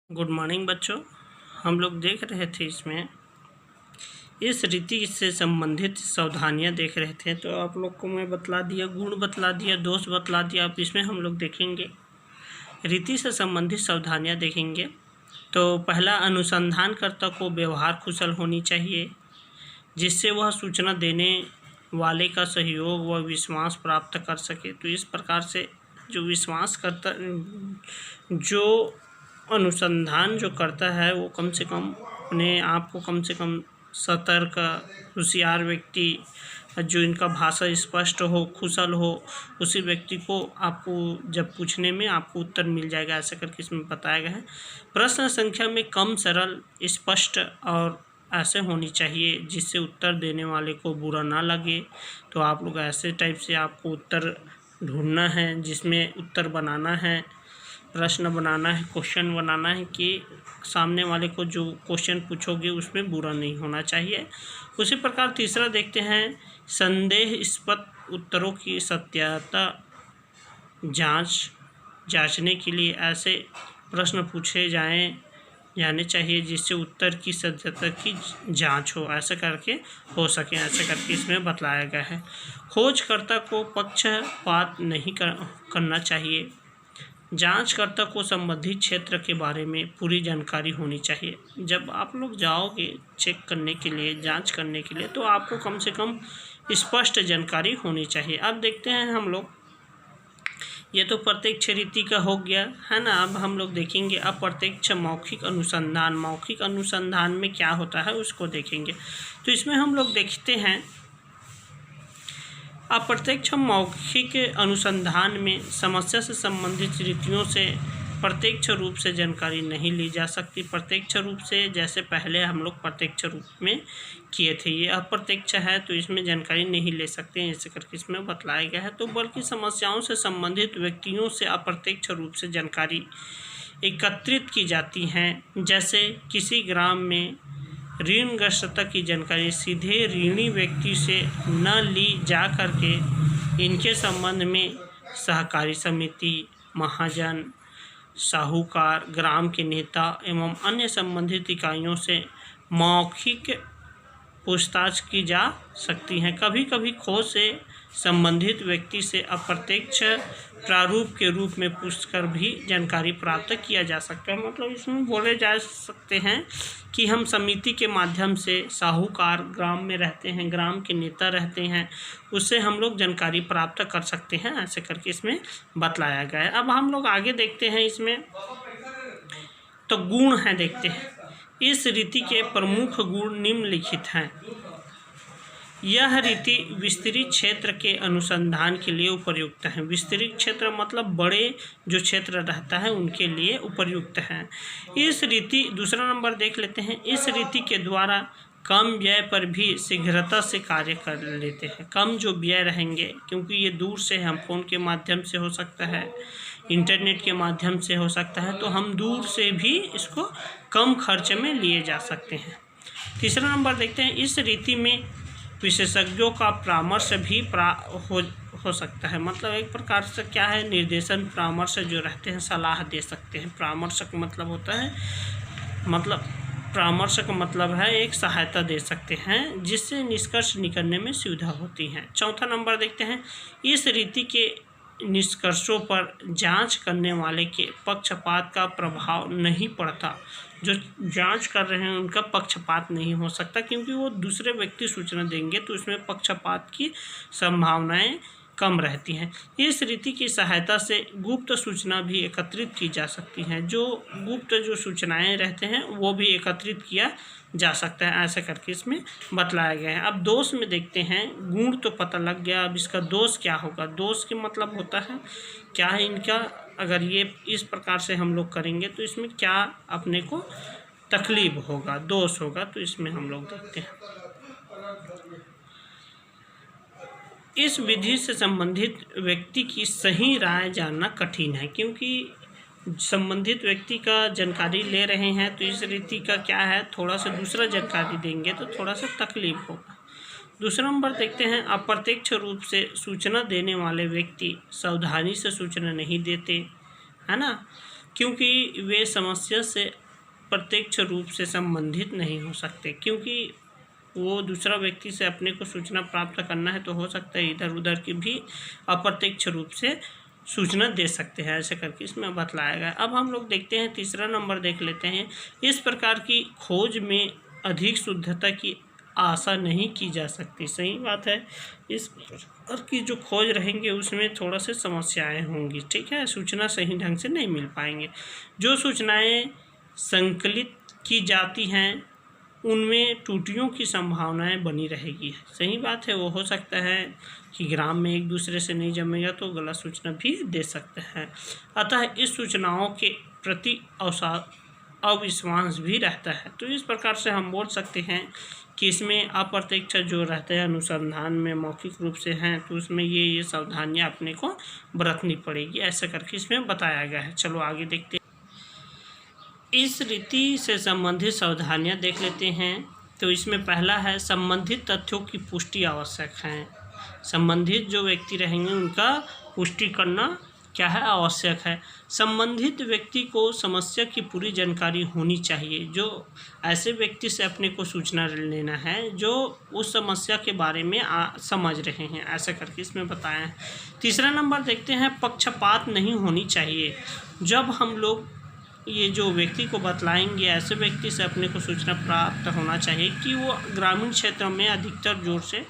Good morning बच्चों। हम लोग देख रहे थे इसमें इस रीति से संबंधित सावधानियां देख रहे थे। तो आप लोग को मैं बतला दिया, गुण बतला दिया, दोष बतला दिया। अब इसमें हम लोग देखेंगे रीति से संबंधित सावधानियां देखेंगे। तो पहला, अनुसंधानकर्ता को व्यवहार कुशल होनी चाहिए जिससे वह सूचना देने वाले का सहयोग व विश्वास प्राप्त कर सके। तो इस प्रकार से जो विश्वास करता, जो अनुसंधान जो करता है वो कम से कम अपने आप को कम से कम सतर्क, होशियार व्यक्ति, जो इनका भाषा स्पष्ट हो, कुशल हो, उसी व्यक्ति को आपको जब पूछने में आपको उत्तर मिल जाएगा, ऐसा करके इसमें बताया गया है। प्रश्न संख्या में कम, सरल, स्पष्ट और ऐसे होनी चाहिए जिससे उत्तर देने वाले को बुरा ना लगे। तो आप लोग ऐसे टाइप से आपको उत्तर ढूंढना है, जिसमें उत्तर बनाना है, प्रश्न बनाना है, क्वेश्चन बनाना है कि सामने वाले को जो क्वेश्चन पूछोगे उसमें बुरा नहीं होना चाहिए। उसी प्रकार तीसरा देखते हैं, संदेहास्पद उत्तरों की सत्यता जांचने के लिए ऐसे प्रश्न पूछे जाने चाहिए जिससे उत्तर की सत्यता की जांच हो, ऐसा करके हो सके, ऐसा करके इसमें बतलाया गया है। खोजकर्ता को पक्षपात नहीं करना चाहिए। जांचकर्ता को संबंधित क्षेत्र के बारे में पूरी जानकारी होनी चाहिए। जब आप लोग जाओगे चेक करने के लिए, जांच करने के लिए, तो आपको कम से कम स्पष्ट जानकारी होनी चाहिए। अब देखते हैं हम लोग, ये तो प्रत्यक्ष रीति का हो गया है ना। अब हम लोग देखेंगे अप्रत्यक्ष मौखिक अनुसंधान। मौखिक अनुसंधान में क्या होता है उसको देखेंगे। तो इसमें हम लोग देखते हैं अप्रत्यक्ष मौखिक अनुसंधान में समस्या से संबंधित रीतियों से प्रत्यक्ष रूप से जानकारी नहीं ली जा सकती। प्रत्यक्ष रूप से जैसे पहले हम लोग प्रत्यक्ष रूप में किए थे, ये अप्रत्यक्ष है तो इसमें जानकारी नहीं ले सकते हैं, ऐसे करके इसमें बतलाया गया है। तो बल्कि समस्याओं से संबंधित व्यक्तियों से अप्रत्यक्ष रूप से जानकारी एकत्रित की जाती हैं। जैसे किसी ग्राम में ऋणग्रस्तता की जानकारी सीधे ऋणी व्यक्ति से न ली जा करके इनके संबंध में सहकारी समिति, महाजन, साहूकार, ग्राम के नेता एवं अन्य संबंधित इकाइयों से मौखिक पूछताछ की जा सकती हैं। कभी कभी खोज से संबंधित व्यक्ति से अप्रत्यक्ष प्रारूप के रूप में पूछकर भी जानकारी प्राप्त किया जा सकता है। मतलब इसमें बोले जा सकते हैं कि हम समिति के माध्यम से, साहूकार ग्राम में रहते हैं, ग्राम के नेता रहते हैं, उससे हम लोग जानकारी प्राप्त कर सकते हैं, ऐसे करके इसमें बतलाया गया है। अब हम लोग आगे देखते हैं इसमें, तो गुण हैं, देखते हैं। इस रीति के प्रमुख गुण निम्नलिखित हैं। यह रीति विस्तृत क्षेत्र के अनुसंधान के लिए उपयुक्त है। विस्तृत क्षेत्र मतलब बड़े जो क्षेत्र रहता है उनके लिए उपयुक्त है। इस रीति, दूसरा नंबर देख लेते हैं, इस रीति के द्वारा कम व्यय पर भी शीघ्रता से कार्य कर लेते हैं। कम जो व्यय रहेंगे, क्योंकि ये दूर से हम फ़ोन के माध्यम से हो सकता है, इंटरनेट के माध्यम से हो सकता है, तो हम दूर से भी इसको कम खर्च में लिए जा सकते हैं। तीसरा नंबर देखते हैं, इस रीति में विशेषज्ञों का परामर्श भी हो सकता है। मतलब एक प्रकार से क्या है, निर्देशन परामर्श जो रहते हैं, सलाह दे सकते हैं। परामर्श का मतलब होता है, मतलब परामर्श का मतलब है एक सहायता दे सकते हैं जिससे निष्कर्ष निकालने में सुविधा होती है। चौथा नंबर देखते हैं, इस रीति के निष्कर्षों पर जांच करने वाले के पक्षपात का प्रभाव नहीं पड़ता। जो जांच कर रहे हैं उनका पक्षपात नहीं हो सकता, क्योंकि वो दूसरे व्यक्ति सूचना देंगे तो उसमें पक्षपात की संभावनाएं कम रहती हैं। इस रीति की सहायता से गुप्त सूचना भी एकत्रित की जा सकती हैं। जो गुप्त जो सूचनाएं रहते हैं वो भी एकत्रित किया जा सकता है, ऐसा करके इसमें बतलाया गया है। अब दोष में देखते हैं, गुण तो पता लग गया, अब इसका दोष क्या होगा। दोष के मतलब होता है क्या है इनका, अगर ये इस प्रकार से हम लोग करेंगे तो इसमें क्या अपने को तकलीफ होगा, दोष होगा। तो इसमें हम लोग देखते हैं, इस विधि से संबंधित व्यक्ति की सही राय जानना कठिन है, क्योंकि संबंधित व्यक्ति का जानकारी ले रहे हैं तो इस रीति का क्या है, थोड़ा सा दूसरा जानकारी देंगे तो थोड़ा सा तकलीफ होगा। दूसरा नंबर देखते हैं, अप्रत्यक्ष रूप से सूचना देने वाले व्यक्ति सावधानी से सूचना नहीं देते, है ना। क्योंकि वे समस्या से प्रत्यक्ष रूप से संबंधित नहीं हो सकते, क्योंकि वो दूसरा व्यक्ति से अपने को सूचना प्राप्त करना है तो हो सकता है इधर उधर की भी अप्रत्यक्ष रूप से सूचना दे सकते हैं, ऐसे करके इसमें बतलाया गया। अब हम लोग देखते हैं तीसरा नंबर देख लेते हैं। इस प्रकार की खोज में अधिक शुद्धता की आशा नहीं की जा सकती। सही बात है, इस प्रकार की जो खोज रहेंगे उसमें थोड़ा से समस्याएं होंगी, ठीक है, सूचना सही ढंग से नहीं मिल पाएंगे। जो सूचनाएं संकलित की जाती हैं उनमें त्रुटियों की संभावनाएं बनी रहेगी। सही बात है, वो हो सकता है कि ग्राम में एक दूसरे से नहीं जमेगा तो गलत सूचना भी दे सकते हैं। अतः इस सूचनाओं के प्रति अविश्वास भी रहता है। तो इस प्रकार से हम बोल सकते हैं कि इसमें अप्रत्यक्ष जो रहते हैं अनुसंधान में मौखिक रूप से हैं तो उसमें ये सावधानियां अपने को बरतनी पड़ेगी, ऐसा करके इसमें बताया गया है। चलो आगे देखते हैं। इस रीति से संबंधित सावधानियां देख लेते हैं। तो इसमें पहला है संबंधित तथ्यों की पुष्टि आवश्यक है। संबंधित जो व्यक्ति रहेंगे उनका पुष्टि करना क्या है, आवश्यक है। संबंधित व्यक्ति को समस्या की पूरी जानकारी होनी चाहिए। जो ऐसे व्यक्ति से अपने को सूचना लेना है जो उस समस्या के बारे में समझ रहे हैं, ऐसा करके इसमें बताया है। तीसरा नंबर देखते हैं, पक्षपात नहीं होनी चाहिए। जब हम लोग ये जो व्यक्ति को बतलाएंगे ऐसे व्यक्ति से अपने को सूचना प्राप्त होना चाहिए कि वो ग्रामीण क्षेत्र में अधिकतर जोर से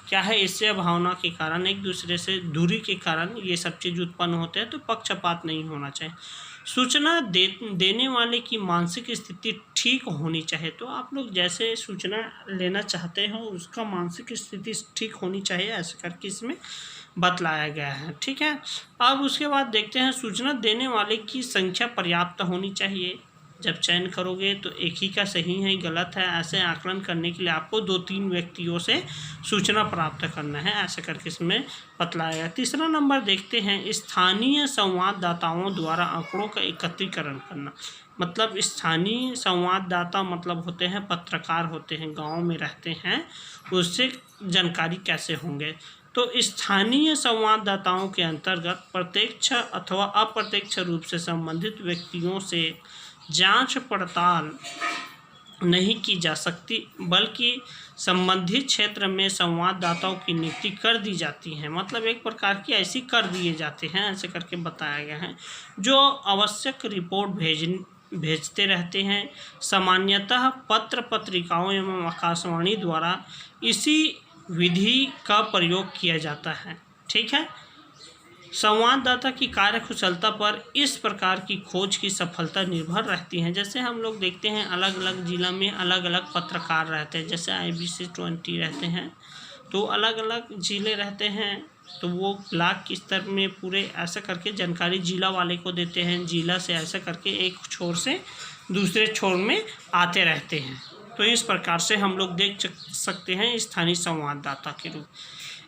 क्या है ईर्ष्या भावना के कारण एक दूसरे से दूरी के कारण ये सब चीज़ उत्पन्न होते हैं, तो पक्षपात नहीं होना चाहिए। सूचना देने वाले की मानसिक स्थिति ठीक होनी चाहिए। तो आप लोग जैसे सूचना लेना चाहते हो उसका मानसिक स्थिति ठीक होनी चाहिए, ऐसे करके इसमें बतलाया गया है, ठीक है। अब उसके बाद देखते हैं सूचना देने वाले की संख्या पर्याप्त होनी चाहिए। जब चयन करोगे तो एक ही का सही है गलत है ऐसे आकलन करने के लिए आपको 2-3 व्यक्तियों से सूचना प्राप्त करना है, ऐसे करके इसमें बतलाया गया। तीसरा नंबर देखते हैं, स्थानीय संवाददाताओं द्वारा आंकड़ों का एकत्रीकरण करना। मतलब स्थानीय संवाददाता मतलब होते हैं पत्रकार होते हैं, गाँव में रहते हैं, उससे जानकारी कैसे होंगे। तो स्थानीय संवाददाताओं के अंतर्गत प्रत्यक्ष अथवा अप्रत्यक्ष रूप से संबंधित व्यक्तियों से जांच पड़ताल नहीं की जा सकती, बल्कि संबंधित क्षेत्र में संवाददाताओं की नियुक्ति कर दी जाती है। मतलब एक प्रकार की ऐसी कर दिए जाते हैं, ऐसे करके बताया गया है, जो आवश्यक रिपोर्ट भेजते रहते हैं। सामान्यतः पत्र पत्रिकाओं एवं आकाशवाणी द्वारा इसी विधि का प्रयोग किया जाता है, ठीक है। संवाददाता की कार्यकुशलता पर इस प्रकार की खोज की सफलता निर्भर रहती है। जैसे हम लोग देखते हैं अलग अलग जिला में अलग अलग पत्रकार रहते हैं, जैसे IBC 20 रहते हैं, तो अलग अलग जिले रहते हैं, तो वो ब्लॉक के स्तर में पूरे ऐसा करके जानकारी जिला वाले को देते हैं, जिला से ऐसा करके एक छोर से दूसरे छोर में आते रहते हैं। तो इस प्रकार से हम लोग देख सकते हैं स्थानीय संवाददाता के रूप।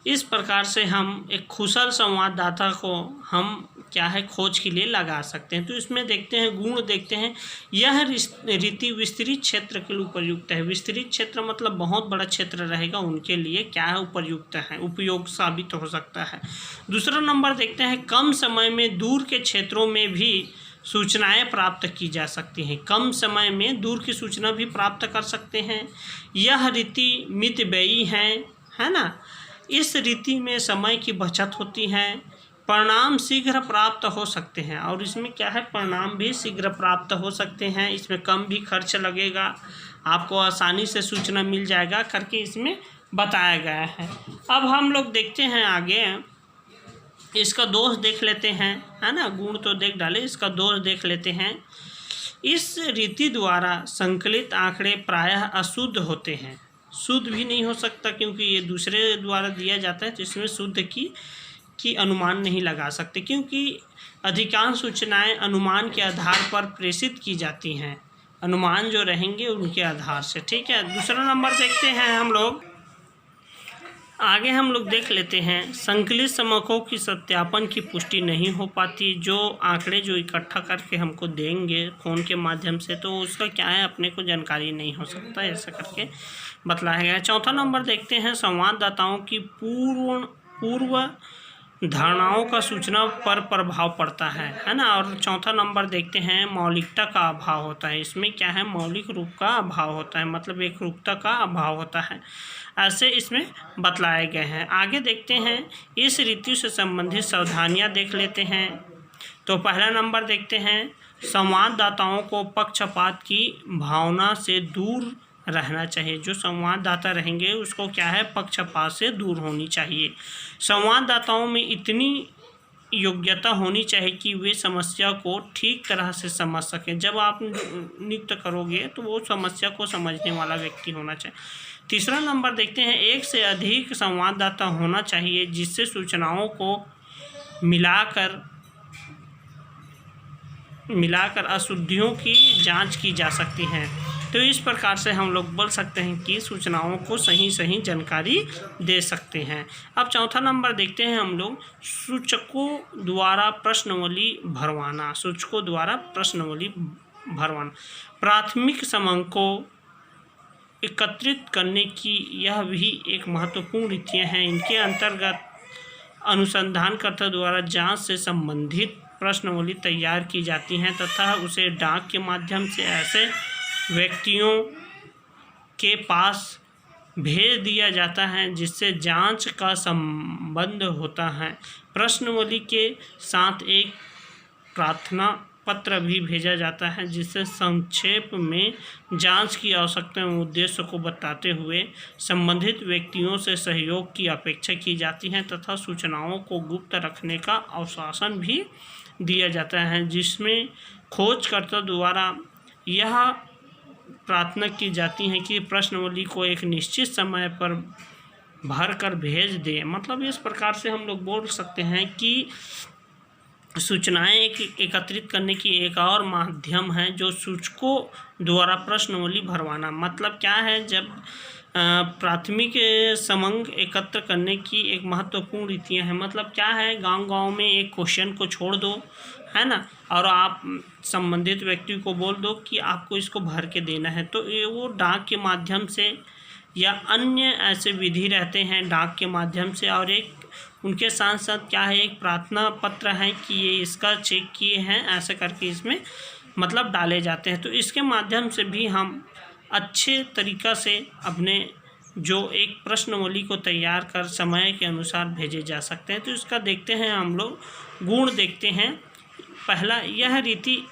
इस प्रकार से हम एक कुशल संवाददाता को हम क्या है खोज के लिए लगा सकते हैं। तो इसमें देखते हैं गुण देखते हैं, यह रीति विस्तृत क्षेत्र के लिए उपयुक्त है। विस्तृत क्षेत्र मतलब बहुत बड़ा क्षेत्र रहेगा उनके लिए क्या है उपयुक्त है, उपयोग साबित हो सकता है। दूसरा नंबर देखते हैं, कम समय में दूर के क्षेत्रों में भी सूचनाएं प्राप्त की जा सकती हैं। कम समय में दूर की सूचना भी प्राप्त कर सकते हैं। यह रीति मितव्ययी है ना। इस रीति में समय की बचत होती है, परिणाम शीघ्र प्राप्त हो सकते हैं। और इसमें क्या है परिणाम भी शीघ्र प्राप्त हो सकते हैं, इसमें कम भी खर्च लगेगा, आपको आसानी से सूचना मिल जाएगा करके इसमें बताया गया है। अब हम लोग देखते हैं आगे, इसका दोष देख लेते हैं, है ना। गुण तो देख डाले, इसका दोष देख लेते हैं। इस रीति द्वारा संकलित आंकड़े प्रायः अशुद्ध होते हैं। शुद्ध भी नहीं हो सकता क्योंकि ये दूसरे द्वारा दिया जाता है, तो इसमें शुद्ध की अनुमान नहीं लगा सकते, क्योंकि अधिकांश सूचनाएं अनुमान के आधार पर प्रेषित की जाती हैं। अनुमान जो रहेंगे उनके आधार से, ठीक है। दूसरा नंबर देखते हैं हम लोग, आगे हम लोग देख लेते हैं, संकलित समकों की सत्यापन की पुष्टि नहीं हो पाती। जो आंकड़े जो इकट्ठा करके हमको देंगे फ़ोन के माध्यम से, तो उसका क्या है अपने को जानकारी नहीं हो सकता, ऐसा करके बतलाया गया है। चौथा नंबर देखते हैं, संवाददाताओं की पूर्व धारणाओं का सूचना पर प्रभाव पड़ता है ना। और चौथा नंबर देखते हैं, मौलिकता का अभाव होता है। इसमें क्या है, मौलिक रूप का अभाव होता है, मतलब एक रूपता का अभाव होता है, ऐसे इसमें बतलाए गए हैं। आगे देखते हैं, इस ऋतु से संबंधित सावधानियां देख लेते हैं। तो पहला नंबर देखते हैं, संवाददाताओं को पक्षपात की भावना से दूर रहना चाहिए। जो संवाददाता रहेंगे उसको क्या है, पक्षपात से दूर होनी चाहिए। संवाददाताओं में इतनी योग्यता होनी चाहिए कि वे समस्या को ठीक तरह से समझ सकें। जब आप नृत्य करोगे तो वो समस्या को समझने वाला व्यक्ति होना चाहिए। तीसरा नंबर देखते हैं, एक से अधिक संवाददाता होना चाहिए जिससे सूचनाओं को मिलाकर अशुद्धियों की जांच की जा सकती है। तो इस प्रकार से हम लोग बोल सकते हैं कि सूचनाओं को सही जानकारी दे सकते हैं। अब चौथा नंबर देखते हैं हम लोग, सूचकों द्वारा प्रश्नावली भरवाना। सूचकों द्वारा प्रश्नावली भरवाना, प्राथमिक समंक को एकत्रित करने की यह भी एक महत्वपूर्ण रीतियाँ हैं। इनके अंतर्गत अनुसंधानकर्ता द्वारा जांच से संबंधित प्रश्नावली तैयार की जाती हैं तथा उसे डाक के माध्यम से ऐसे व्यक्तियों के पास भेज दिया जाता है जिससे जांच का संबंध होता है। प्रश्नावली के साथ एक प्रार्थना पत्र भी भेजा जाता है जिससे संक्षेप में जांच की आवश्यकता एवं उद्देश्य को बताते हुए संबंधित व्यक्तियों से सहयोग की अपेक्षा की जाती है तथा सूचनाओं को गुप्त रखने का आश्वासन भी दिया जाता है, जिसमें खोजकर्ता द्वारा यह प्रार्थना की जाती है कि प्रश्नावली को एक निश्चित समय पर भर कर भेज दें। मतलब इस प्रकार से हम लोग बोल सकते हैं कि सूचनाएं एकत्रित करने की एक और माध्यम है जो सूचकों द्वारा प्रश्नावली भरवाना। मतलब क्या है, जब प्राथमिक समंक एकत्र करने की एक महत्वपूर्ण रीतियाँ हैं। मतलब क्या है, गांव-गांव में एक क्वेश्चन को छोड़ दो, है ना, और आप संबंधित व्यक्ति को बोल दो कि आपको इसको भर के देना है। तो ये वो डाक के माध्यम से या अन्य ऐसे विधि रहते हैं डाक के माध्यम से, और एक उनके साथ साथ क्या है, एक प्रार्थना पत्र है कि ये इसका चेक किए हैं, ऐसे करके इसमें मतलब डाले जाते हैं। तो इसके माध्यम से भी हम अच्छे तरीक़ा से अपने जो एक प्रश्नावली को तैयार कर समय के अनुसार भेजे जा सकते हैं। तो इसका देखते हैं हम लोग, गुण देखते हैं। पहला, यह रीति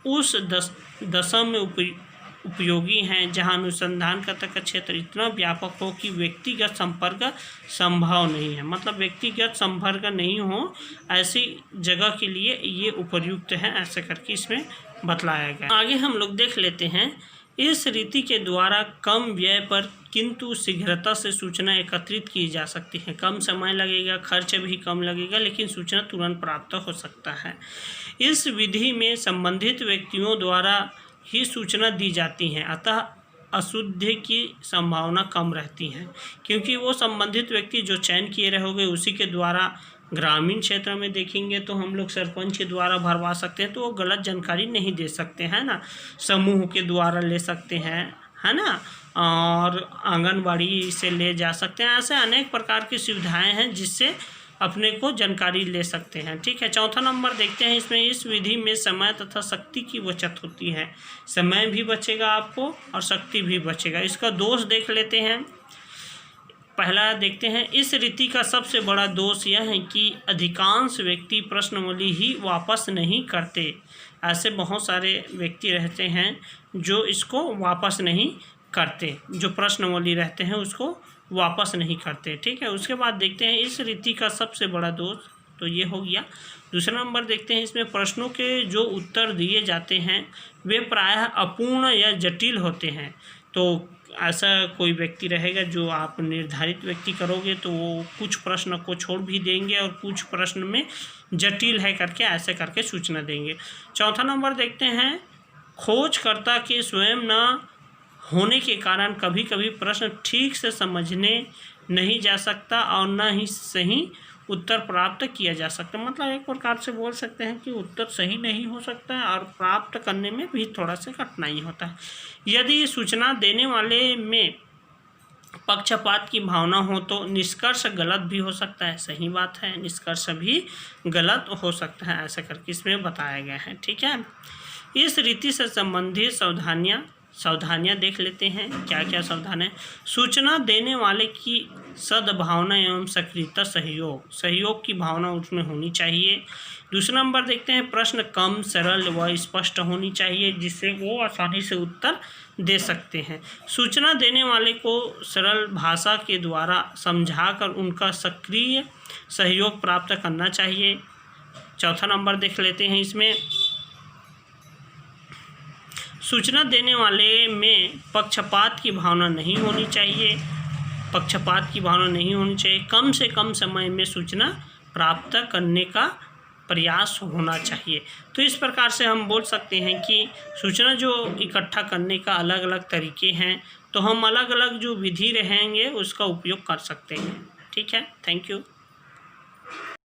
उस दशा में उपयोगी हैं जहां अनुसंधानकर्ता का क्षेत्र इतना व्यापक हो कि व्यक्तिगत संपर्क संभव नहीं है। मतलब व्यक्तिगत संपर्क नहीं हो, ऐसी जगह के लिए ये उपयुक्त है, ऐसे करके इसमें बतलाया गया। आगे हम लोग देख लेते हैं, इस रीति के द्वारा कम व्यय पर किंतु शीघ्रता से सूचना एकत्रित की जा सकती है। कम समय लगेगा, खर्च भी कम लगेगा, लेकिन सूचना तुरंत प्राप्त हो सकता है। इस विधि में संबंधित व्यक्तियों द्वारा ही सूचना दी जाती है, अतः अशुद्धि की संभावना कम रहती है, क्योंकि वो संबंधित व्यक्ति जो चयन किए रहोगे उसी के द्वारा। ग्रामीण क्षेत्र में देखेंगे तो हम लोग सरपंच के द्वारा भरवा सकते हैं, तो वो गलत जानकारी नहीं दे सकते हैं ना। समूह के द्वारा ले सकते हैं, है ना, और आंगनबाड़ी से ले जा सकते हैं। ऐसे अनेक प्रकार की सुविधाएं हैं जिससे अपने को जानकारी ले सकते हैं। ठीक है, चौथा नंबर देखते हैं, इसमें इस विधि में समय तथा शक्ति की बचत होती है। समय भी बचेगा आपको और शक्ति भी बचेगा। इसका दोष देख लेते हैं। पहला देखते हैं, इस रीति का सबसे बड़ा दोष यह है कि अधिकांश व्यक्ति प्रश्नावली ही वापस नहीं करते। ऐसे बहुत सारे व्यक्ति रहते हैं जो इसको वापस नहीं करते, जो प्रश्नावली रहते हैं उसको वापस नहीं करते। ठीक है, उसके बाद देखते हैं इस रीति का सबसे बड़ा दोष, तो ये हो गया। दूसरा नंबर देखते हैं, इसमें प्रश्नों के जो उत्तर दिए जाते हैं वे प्रायः अपूर्ण या जटिल होते हैं। तो ऐसा कोई व्यक्ति रहेगा जो आप निर्धारित व्यक्ति करोगे तो वो कुछ प्रश्न को छोड़ भी देंगे और कुछ प्रश्न में जटिल है करके ऐसे करके सूचना देंगे। चौथा नंबर देखते हैं, खोजकर्ता के स्वयं न होने के कारण कभी कभी प्रश्न ठीक से समझने नहीं जा सकता और न ही सही उत्तर प्राप्त किया जा सकता। मतलब एक प्रकार से बोल सकते हैं कि उत्तर सही नहीं हो सकता है और प्राप्त करने में भी थोड़ा सा कठिनाई होता है। यदि सूचना देने वाले में पक्षपात की भावना हो तो निष्कर्ष गलत भी हो सकता है। सही बात है, निष्कर्ष भी गलत हो सकता है, ऐसा करके इसमें बताया गया है। ठीक है, इस रीति से संबंधित सावधानियाँ देख लेते हैं। क्या क्या सावधान है? सूचना देने वाले की सद्भावना एवं सक्रियता, सहयोग की भावना उसमें होनी चाहिए। दूसरा नंबर देखते हैं, प्रश्न कम, सरल व स्पष्ट होनी चाहिए जिससे वो आसानी से उत्तर दे सकते हैं। सूचना देने वाले को सरल भाषा के द्वारा समझाकर उनका सक्रिय सहयोग प्राप्त करना चाहिए। चौथा नंबर देख लेते हैं इसमें, सूचना देने वाले में पक्षपात की भावना नहीं होनी चाहिए। कम से कम समय में सूचना प्राप्त करने का प्रयास होना चाहिए। तो इस प्रकार से हम बोल सकते हैं कि सूचना जो इकट्ठा करने का अलग अलग तरीके हैं, तो हम अलग अलग जो विधि रहेंगे उसका उपयोग कर सकते हैं। ठीक है, थैंक यू।